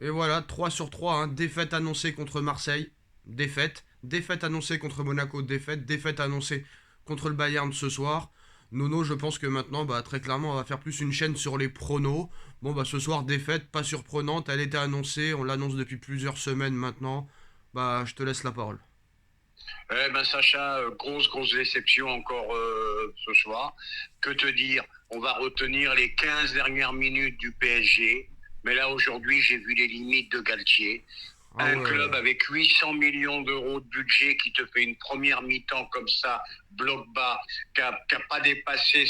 Et voilà, 3 sur 3, hein. Défaite annoncée contre Marseille, défaite. Défaite annoncée contre Monaco, défaite. Défaite annoncée contre le Bayern ce soir. Nono, je pense que maintenant, bah, très clairement, on va faire plus une chaîne sur les pronos. Bon, bah, ce soir, défaite, pas surprenante. Elle était annoncée, on l'annonce depuis plusieurs semaines maintenant. Bah, je te laisse la parole. Eh ben Sacha, grosse déception encore ce soir. Que te dire? On va retenir les 15 dernières minutes du PSG. Mais là aujourd'hui, j'ai vu les limites de Galtier. Ah Un ouais. club avec 800 millions d'euros de budget qui te fait une première mi-temps comme ça, bloc bas, qui a pas dépassé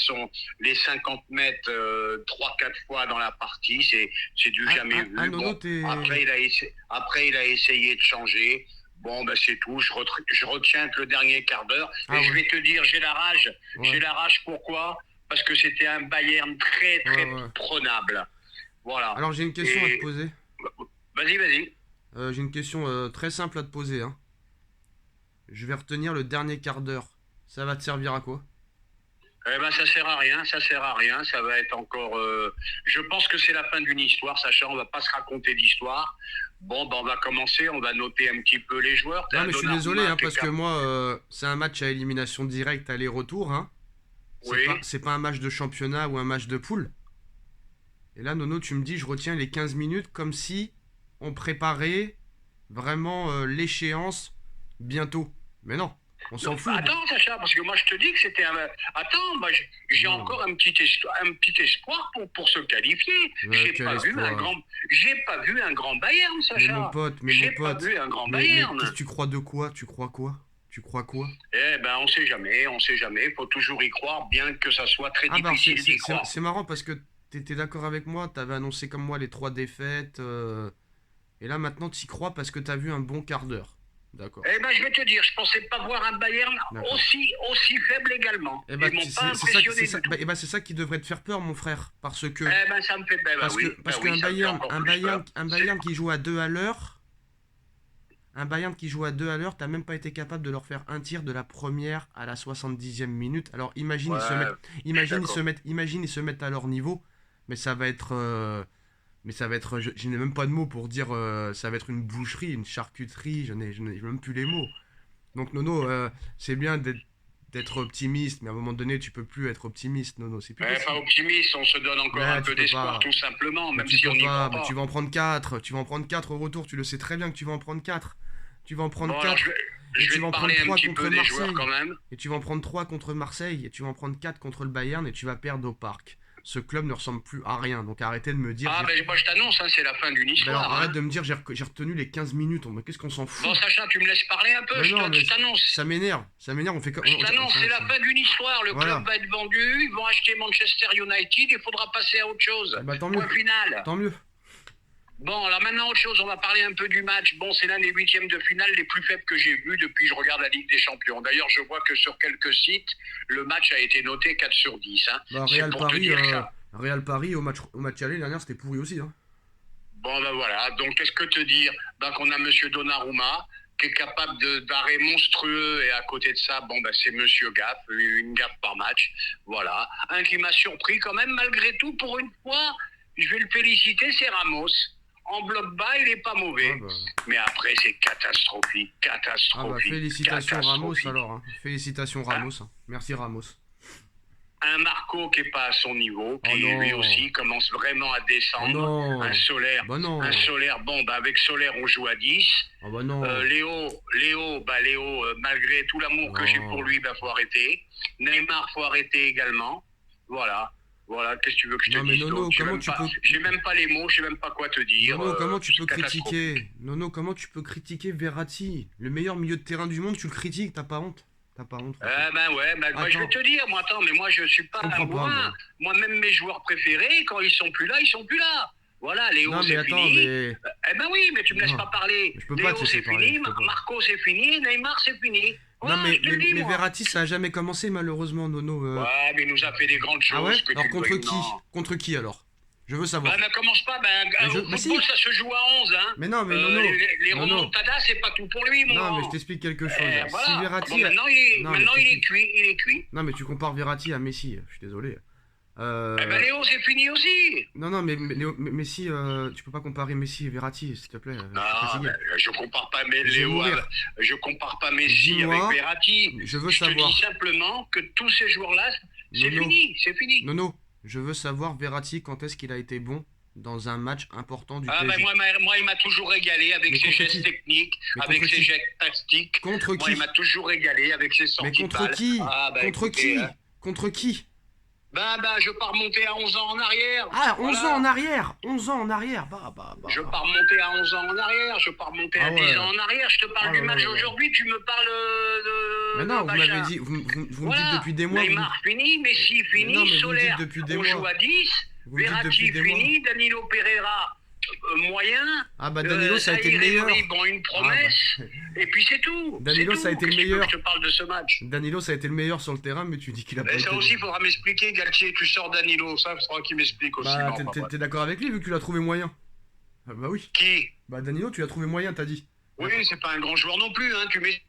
les 50 mètres 3-4 fois dans la partie, c'est du jamais vu. Nono, Bon, t'es. après, il a essayé de changer. Bon, ben c'est tout. Je retiens que le dernier quart d'heure. Ah Et je ouais. vais te dire, j'ai la rage. Ouais. J'ai la rage pourquoi? Parce que c'était un Bayern très Ouais. prenable. Voilà. Alors, j'ai une question à te poser. Vas-y. J'ai une question très simple à te poser, hein. Je vais retenir le dernier quart d'heure. Ça va te servir à quoi? Eh ben ça sert à rien, ça va être encore. Je pense que c'est la fin d'une histoire, Sacha. On va pas se raconter d'histoire. Bon, ben on va commencer, on va noter un petit peu les joueurs. Non, mais je suis désolé, hein, parce que moi, c'est un match à élimination directe aller-retour, hein. Oui. C'est pas un match de championnat ou un match de poule. Et là, Nono, tu me dis, je retiens les 15 minutes comme si on préparait vraiment l'échéance bientôt. Mais non, on s'en fout. Attends, Sacha, parce que moi je te dis que c'était un. Attends, moi j'ai Non. encore un petit espoir pour se qualifier. J'ai quel pas espoir. j'ai pas vu un grand Bayern, Mais Sacha. mon pote, J'ai pas vu un grand mais Bayern. qu'est-ce que tu crois de quoi? Tu crois quoi? Tu crois quoi? Eh ben on sait jamais. Faut toujours y croire, bien que ça soit très Ah bah difficile d'y croire. c'est marrant parce que t'étais d'accord avec moi, t'avais annoncé comme moi les 3 défaites, et là maintenant t'y crois parce que t'as vu un bon quart d'heure. D'accord. Eh ben, je vais te dire, je pensais pas voir un Bayern D'accord. aussi faible également. Eh bah, Ils m'ont pas c'est ça, impressionné du tout. eh bah, c'est ça qui devrait te faire peur, mon frère, parce que Eh ben, ça me fait, ben, parce oui, que parce ben oui, qu'un ça me fait Bayern encore plus peur. un Bayern qui joue à 2 à l'heure, un Bayern qui joue à 2 à l'heure, t'as même pas été capable de leur faire un tir de la première à la 70e minute. Alors imagine Ouais, imagine ils se mettent à leur niveau, mais ça va être je n'ai même pas de mots pour dire ça va être une boucherie, une charcuterie, je n'ai même plus les mots. Donc Nono, c'est bien d'être optimiste, mais à un moment donné, tu peux plus être optimiste, Nono. C'est plus possible. pas optimiste, on se donne encore Ouais, un tu peu peux d'espoir, pas. tout simplement, Mais même tu si peux on n'y pas. croit Mais pas. tu vas en prendre 4. Tu vas en prendre 4 au retour. Tu le sais très bien que tu vas en prendre 4. Tu vas en prendre Bon, alors 4. Et je tu vais vas te en prendre parler un 3 petit contre peu des joueurs Marseille. quand même. Et tu vas en prendre 3 contre Marseille. Et tu vas en prendre 4 contre le Bayern. Et tu vas perdre au parc. Ce club ne ressemble plus à rien. Donc arrêtez de me dire. Ah, ben moi je t'annonce, hein, c'est la fin d'une Ben histoire. alors, arrête Hein. de me dire j'ai retenu les 15 minutes. Mais qu'est-ce qu'on s'en fout? Bon, Sacha, tu me laisses parler un peu, Mais non, mais je t'annonce. ça m'énerve. Ça m'énerve. On fait comme. Je t'annonce, c'est la fin d'une histoire. Le Voilà. club va être vendu, ils vont acheter Manchester United, il faudra passer à autre chose. Bah tant mieux. Point final. Tant mieux. Bon, alors maintenant autre chose, on va parler un peu du match. Bon, c'est l'un des huitièmes de finale les plus faibles que j'ai vus depuis que je regarde la Ligue des Champions. D'ailleurs, je vois que sur quelques sites, le match a été noté 4 sur 10. Hein. Bah, C'est pour te dire ça. Real Paris au match aller, l'année dernière, c'était pourri aussi. Hein. Bon, ben voilà. Donc, qu'est-ce que te dire? Ben, qu'on a Monsieur Donnarumma, qui est capable d'arrêts monstrueux, et à côté de ça, bon, ben, c'est Monsieur Gaffe, une gaffe par match. Voilà. Un qui m'a surpris quand même, malgré tout, pour une fois, je vais le féliciter, c'est Ramos. En bloc bas, il est pas mauvais. Ah bah. Mais après, c'est catastrophique. Ah bah, félicitations Ramos alors. Hein. Félicitations Ramos. Hein. Merci Ramos. Un Marco qui est pas à son niveau, qui lui aussi commence vraiment à descendre. Oh non. Un Solaire. Bah non. Un Solaire, bon, bah avec Solaire, on joue à 10. Oh bah non. Léo, malgré tout l'amour que j'ai pour lui, bah faut arrêter. Neymar, faut arrêter également. Voilà, qu'est-ce que tu veux que je te Non mais dise? Nono, comment tu peux... J'ai même pas les mots, je sais même pas quoi te dire. Nono, comment tu peux catastrophique. critiquer... Nono, comment tu peux critiquer Verratti? Le meilleur milieu de terrain du monde, tu le critiques, t'as pas honte? T'as pas honte? Moi, je vais te dire, moi, attends, mais moi je suis pas un bourrin. Moi, même mes joueurs préférés, quand ils sont plus là, ils sont plus là. Voilà, Léo, c'est fini. Mais... Eh ben oui, mais tu me laisses pas parler. Je peux Léo, pas te c'est fini, Marco, c'est fini, Neymar, c'est fini. Non, mais Verratti, ça a jamais commencé, malheureusement, Nono. Ouais, mais il nous a fait des grandes choses. Ah ouais? Que Alors, contre qui? non. Contre qui, alors? Je veux savoir. Ne commence pas, au football, ça se joue à 11, hein. Mais non, mais Nono. Les remontadas, c'est pas tout pour lui, mon Non, grand. mais je t'explique quelque chose. Voilà. Si Verratti... Bon, maintenant, il est cuit, Non, mais tu compares Verratti à Messi, je suis désolé. Eh ben Léo, c'est fini aussi. Non, non, Messi, tu peux pas comparer Messi et Verratti, s'il te plaît. Je suis Non, fatigué. je compare pas Je vais Léo, mourir. je compare pas Messi avec Dis-moi, Verratti. je veux Je te dis savoir. simplement que tous ces jours-là, c'est Nono, fini, c'est fini. Nono, je veux savoir Verratti quand est-ce qu'il a été bon dans un match important du Ah ben PSG. moi, il m'a toujours régalé avec Mais ses contre gestes qui? techniques, Mais avec contre ses qui? gestes tactiques. Contre Moi, il qui? m'a toujours régalé avec ses Mais sorties de contre balles. qui? Ah ben Contre écoutez, qui? Contre qui? je pars monter à 11 ans en arrière. Ah, 11 ans en Voilà. arrière! 11 ans en arrière! Je pars monter à 11 ans en arrière, je pars monter Ah à 10 ouais. ans en arrière. Je te Ah parle là du là match là là. d'aujourd'hui, tu me parles Mais de non, vous m'avez Bachin. dit, vous me dites Voilà, depuis des mois, Neymar fini, Messi mais non, fini, mais vous me dites Solaire, depuis des on joue mois. à 10, Vous me dites depuis Verratti des mois. fini, Danilo Pereira moyen, Ah bah Danilo, ça a été le Zaïre meilleur. Emery, bon, une Ah promesse, bah. et puis c'est tout. Danilo, c'est ça a tout. été le Qu'est-ce que tu veux meilleur. que je te parle de ce match? Danilo, ça a été le meilleur sur le terrain, mais tu dis qu'il a pas Et été ça bon. aussi, il faudra m'expliquer, Galtier, tu sors Danilo, ça, il faudra qu'il m'explique aussi. Bah, Bon, bah, t'es voilà. d'accord avec lui vu que tu l'as trouvé moyen? Ah bah oui. Qui? Bah Danilo, tu l'as trouvé moyen, t'as dit. Oui, c'est pas un grand joueur non plus, hein, tu mets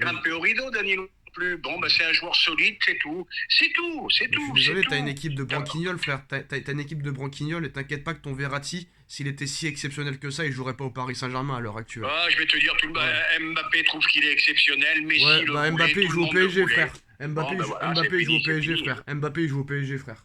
Mais- un peu au rideau, Danilo non plus. Bon, bah c'est un joueur solide, c'est tout. C'est tout, c'est Mais je suis tout, désolé, c'est t'as une tout. équipe de branquignoles, frère. T'as une équipe de branquignoles et t'inquiète pas que ton Verratti, s'il était si exceptionnel que ça, il jouerait pas au Paris Saint-Germain à l'heure actuelle. Ah, je vais te dire, Mbappé trouve qu'il est exceptionnel, Messi Ouais, le bah voulait, Mbappé il tout joue le au monde le PSG, voulait. frère. Mbappé, Bon, bah voilà, Mbappé c'est il joue au fini, c'est PSG, fini. frère. Mbappé il joue au PSG, frère.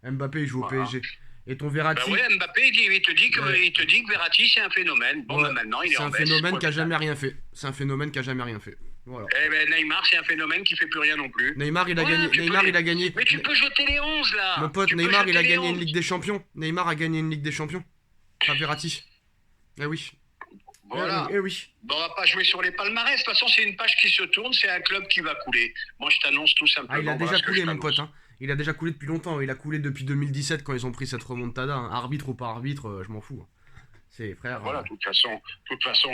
Mbappé il joue au Voilà. PSG. Et ton Bah Verratti, ouais, Mbappé, il te dit que, Ouais. il te dit que Verratti, c'est un phénomène. Bon, ouais, bah maintenant, il est c'est en un baisse. phénomène qui a Point jamais final. rien fait. C'est un phénomène qui a jamais rien fait. Voilà. Eh ben, Neymar, c'est un phénomène qui fait plus rien non plus. Neymar, il a Voilà, gagné. tu Neymar, peux- il a gagné. Mais tu peux jeter les 11, là. Mon pote, Tu peux Neymar, il jeter a les gagné une 11. Ligue des Champions. Neymar a gagné une Ligue des Champions. Pas Verratti. Eh oui. Voilà. Eh oui. Bon, on va pas jouer sur les palmarès. De toute façon, c'est une page qui se tourne, c'est un club qui va couler. Moi, je t'annonce tout simplement. Ah, il a voilà déjà ce que coulé, je mon t'annonce. pote. Hein. Il a déjà coulé depuis longtemps. Il a coulé depuis 2017 quand ils ont pris cette remontada. Hein. Arbitre ou pas arbitre, je m'en fous. Hein. C'est frère. Voilà, de toute façon,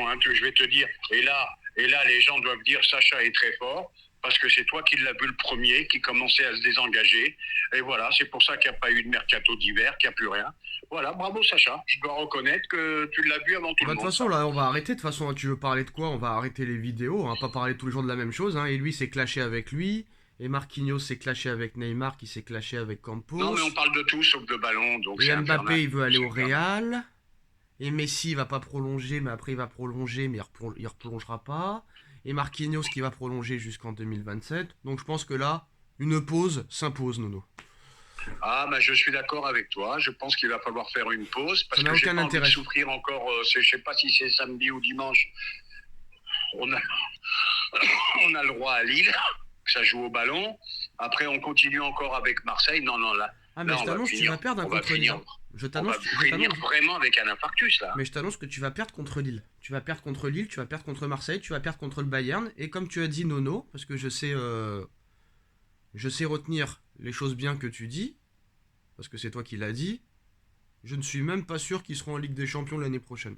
hein, je vais te dire. Et là, les gens doivent dire Sacha est très fort parce que c'est toi qui l'as vu le premier, qui commençait à se désengager. Et voilà, c'est pour ça qu'il n'y a pas eu de mercato d'hiver, qu'il n'y a plus rien. Voilà, bravo Sacha. Je dois reconnaître que tu l'as vu avant tout Bah, le de toute monde. façon, là, on va arrêter. De toute façon, tu veux parler de quoi? On va arrêter les vidéos. On va pas parler tous les jours de la même chose. Hein. Et lui s'est clashé avec lui. Et Marquinhos s'est clashé avec Neymar, qui s'est clashé avec Campos. Non, mais on parle de tout sauf de ballon. Donc Et c'est Mbappé, infernal. il veut aller au C'est infernal. Real. Et Messi, il va pas prolonger, mais après, il va prolonger, mais il reprolongera pas. Et Marquinhos, qui va prolonger jusqu'en 2027. Donc, je pense que là, une pause s'impose, Nono. Ah, bah, je suis d'accord avec toi. Je pense qu'il va falloir faire une pause parce Ça n'a que j'ai aucun pas envie de intérêt. souffrir encore. Je sais pas si c'est samedi ou dimanche. On a, on a le droit à Lille. Ça joue au ballon. Après, on continue encore avec Marseille. Non, là. Ah, mais Là, je on va t'annonce, tu finir. vas perdre On va contre Lille. finir. Je On va t'annonce, finir vraiment avec un infarctus là. mais je t'annonce que tu vas perdre contre Lille. Tu vas perdre contre Lille, tu vas perdre contre Marseille, tu vas perdre contre le Bayern. Et comme tu as dit, Nono, parce que je sais retenir les choses bien que tu dis, parce que c'est toi qui l'as dit, je ne suis même pas sûr qu'ils seront en Ligue des Champions l'année prochaine.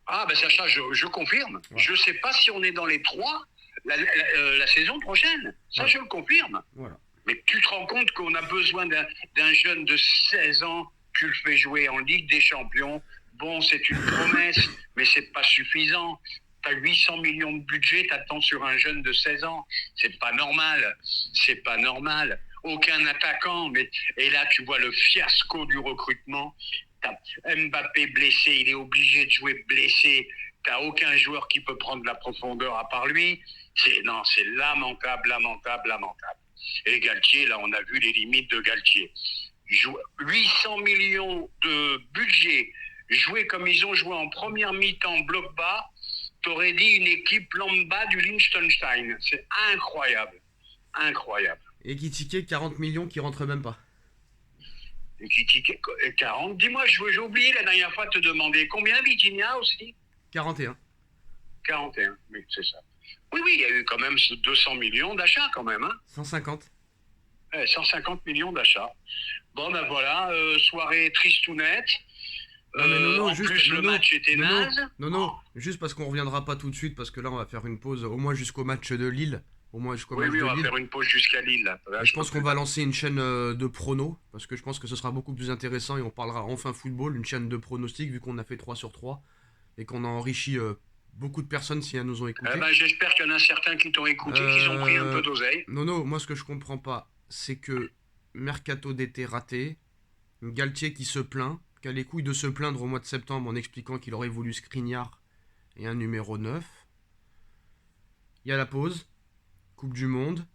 Ah, ben Sacha, je confirme. Ouais. Je sais pas si on est dans les 3 la saison prochaine. Ça, Ouais. je le confirme. Voilà. Mais tu te rends compte qu'on a besoin d'un jeune de 16 ans, tu le fais jouer en Ligue des Champions. Bon, c'est une promesse, mais c'est pas suffisant. Tu as 800 millions de budget, t'attends sur un jeune de 16 ans. C'est pas normal. C'est pas normal. Aucun attaquant. Et là, tu vois le fiasco du recrutement. T'as Mbappé blessé, il est obligé de jouer blessé. T'as aucun joueur qui peut prendre la profondeur à part lui. C'est lamentable. Et Galtier, là, on a vu les limites de Galtier. 800 millions de budget, jouer comme ils ont joué en première mi-temps, bloc bas, t'aurais dit une équipe lambda du Liechtenstein. C'est incroyable. Et qui tiquait 40 millions qui rentrent même pas. Et qui tiquait 40. Dis-moi, j'ai oublié la dernière fois de te demander combien Vitinha aussi 41. 41, oui, c'est ça. Oui, il y a eu quand même 200 millions d'achats quand même. Hein. 150. 150 millions d'achats. Bon, ben voilà, soirée tristounette. Non, mais Nono, en juste, plus, le Nono, match était Nono, naze. Nono, juste parce qu'on reviendra pas tout de suite, parce que là on va faire une pause au moins jusqu'au match de Lille. Au moins jusqu'au Oui, match on de va Lille. faire une pause jusqu'à Lille. Là. Là, Et je pense qu'on va lancer une chaîne de pronos, parce que je pense que ce sera beaucoup plus intéressant et on parlera enfin football, une chaîne de pronostics vu qu'on a fait 3 sur 3 et qu'on a enrichi beaucoup de personnes si elles nous ont écoutés. Eh ben, j'espère qu'il y en a certains qui t'ont écouté, qui ont pris un peu d'oseille. Non, moi ce que je comprends pas, c'est que mercato d'été raté. Galtier qui se plaint, qui a les couilles de se plaindre au mois de septembre en expliquant qu'il aurait voulu Skriniar et un numéro 9. Il y a la pause, Coupe du Monde.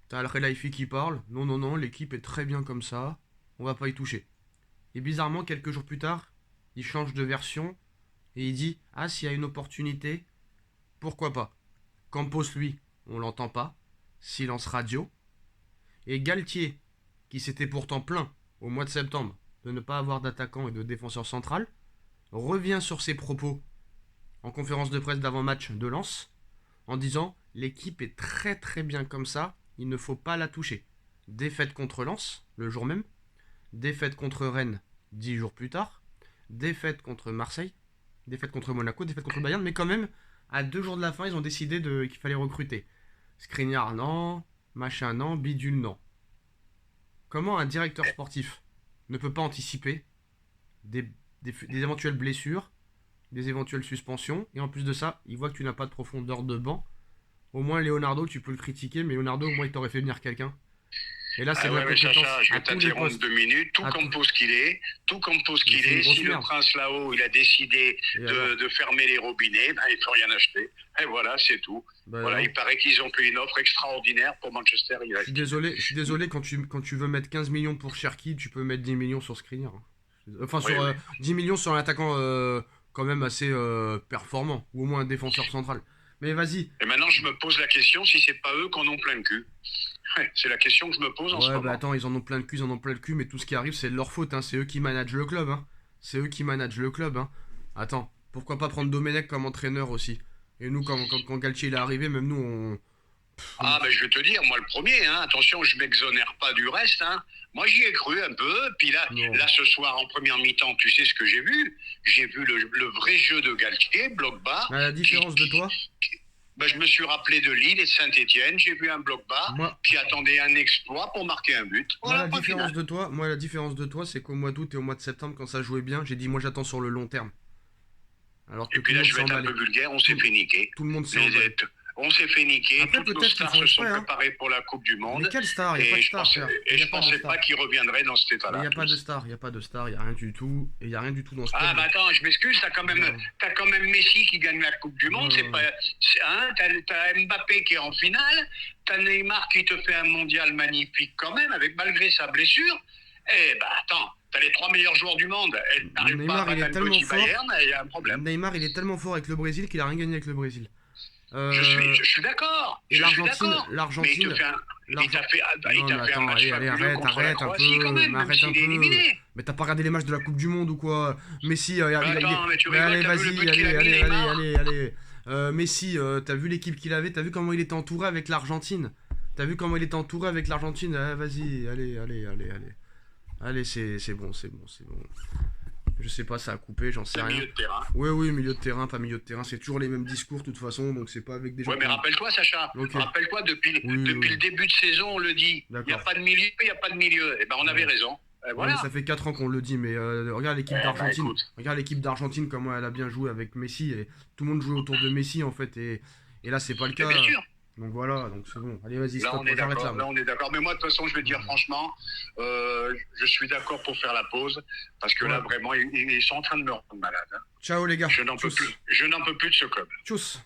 T'as Al Khelaifi qui parle. Non, non, non, l'équipe est très bien comme ça. On va pas y toucher. Et bizarrement, quelques jours plus tard, il change de version et il dit ah, s'il y a une opportunité, pourquoi pas. Campos, lui, on l'entend pas. Silence radio. Et Galtier, qui s'était pourtant plaint au mois de septembre de ne pas avoir d'attaquant et de défenseur central, revient sur ses propos en conférence de presse d'avant-match de Lens en disant l'équipe est très très bien comme ça, il ne faut pas la toucher. Défaite contre Lens le jour même, défaite contre Rennes 10 jours plus tard, défaite contre Marseille, défaite contre Monaco, défaite contre Bayern, mais quand même à 2 jours de la fin ils ont décidé qu'il fallait recruter. Skriniar non, machin non, bidule non. Comment un directeur sportif ne peut pas anticiper des éventuelles blessures, des éventuelles suspensions, et en plus de ça, il voit que tu n'as pas de profondeur de banc. Au moins, Leonardo, tu peux le critiquer, mais Leonardo, au moins, il t'aurait fait venir quelqu'un. Et là, c'est de la compétence Sacha, je vais à tous les t'interrompre postes. 2 minutes. Tout Campos qu'il est, Mais c'est une grosse si le merde. prince là-haut, il a décidé Et alors de fermer les robinets, ben, il ne faut rien acheter. Et voilà, c'est tout. Bah Voilà, alors. il paraît qu'ils ont fait une offre extraordinaire pour Manchester Je United. suis désolé quand tu veux mettre 15 millions pour Cherki, tu peux mettre 10 millions sur Skriniar. Enfin, Oui, sur oui. 10 millions sur un attaquant quand même assez performant, ou au moins un défenseur central. Mais vas-y. Et maintenant, je me pose la question si c'est pas eux qu'on ont plein le cul. C'est la question que je me pose en ce Ouais, bah moment. attends, ils en ont plein le cul, mais tout ce qui arrive, c'est de leur faute, hein. C'est eux qui managent le club, hein. C'est eux qui managent le club, hein. Attends, pourquoi pas prendre Domenech comme entraîneur aussi. Et nous, quand Galtier il est arrivé, même nous, Ah, ben je vais te dire, moi le premier, hein, attention, je m'exonère pas du reste. Hein. Moi j'y ai cru un peu, puis Non. là ce soir en première mi-temps, tu sais ce que j'ai vu? J'ai vu le vrai jeu de Galtier, bloc bas. À la différence de toi, Ben, je me suis rappelé de Lille et de Saint-Etienne, j'ai vu un bloc bas moi, qui attendait un exploit pour marquer un but. Voilà, la pas différence final. de toi, c'est qu'au mois d'août et au mois de septembre, quand ça jouait bien, j'ai dit, moi j'attends sur le long terme. Alors que Et tout puis le là, monde je vais s'est être un emballé. peu vulgaire, on s'est Tout, fait niquer. tout le monde s'est emballé. On s'est fait niquer, Après, toutes nos peut-être qu'ils stars font se sont exprès, hein. préparées pour la Coupe du Mais Monde. quelle star? Il n'y a pas Et de je star, pensais, frère. et Il n'y je a pas de pensais star. pas qu'ils reviendraient dans cet Mais état-là. il n'y a pas de tous. star, il n'y a pas de star, il n'y a rien du tout. Et il n'y a rien du tout dans ce Ah, club. bah attends, je m'excuse, t'as Non. quand même Messi qui gagne la Coupe du Monde, Ouais, c'est pas, hein, t'as Mbappé qui est en finale, t'as Neymar qui te fait un mondial magnifique quand même, malgré sa blessure. Eh bah attends, t'as les 3 meilleurs joueurs du monde, et t'arrives pas à Neymar, il battre est un tellement petit fort. Bayern, il y a un problème. Neymar, il est tellement fort avec le Brésil qu'il a rien gagné avec le Brésil. Je suis d'accord, Et je suis l'Argentine, d'accord. Mais il l'Argentine, te fait un, il t'a fait, non mais un attends, match allez, fabuleux contre la arrête un Croatie quand peu, même, mais même arrête un s'il est peu. éliminé. Mais t'as pas regardé les matchs de la Coupe du Monde ou quoi? Messi, Attends, mais tu mais rigoles, allez, t'as vu le vas-y, but qu'il a mis, Neymar? allez. Messi, t'as vu l'équipe qu'il avait, t'as vu comment il était entouré avec l'Argentine. T'as vu comment il était entouré avec l'Argentine. Vas-y, allez. Allez, c'est bon. Je sais pas, ça a coupé, j'en sais C'est rien. milieu de terrain. Oui, milieu de terrain, pas milieu de terrain, c'est toujours les mêmes discours de toute façon, donc c'est pas avec des gens. Ouais, mais rappelle-toi, Sacha, Ok. rappelle-toi, depuis Oui. le début de saison, on le dit, il n'y a D'accord. pas de milieu, il n'y a pas de milieu. Eh ben, on avait raison. Ouais, Voilà. mais ça fait 4 ans qu'on le dit, mais regarde l'équipe Eh ben, d'Argentine. écoute. Regarde l'équipe d'Argentine, comment elle a bien joué avec Messi, et tout le monde jouait autour de Messi en fait, et là c'est pas le Et cas. bien sûr. Donc voilà, donc c'est bon. Allez, vas-y, Là, stop, on est j'arrête d'accord. là. Là, on est d'accord. Mais moi, de toute façon, je vais te dire franchement, je suis d'accord pour faire la pause, parce que là, Ouais. vraiment, ils sont en train de me rendre malade. Hein. Ciao les gars. Je n'en peux Tchuss. plus. Je n'en peux plus de ce club. Tchuss.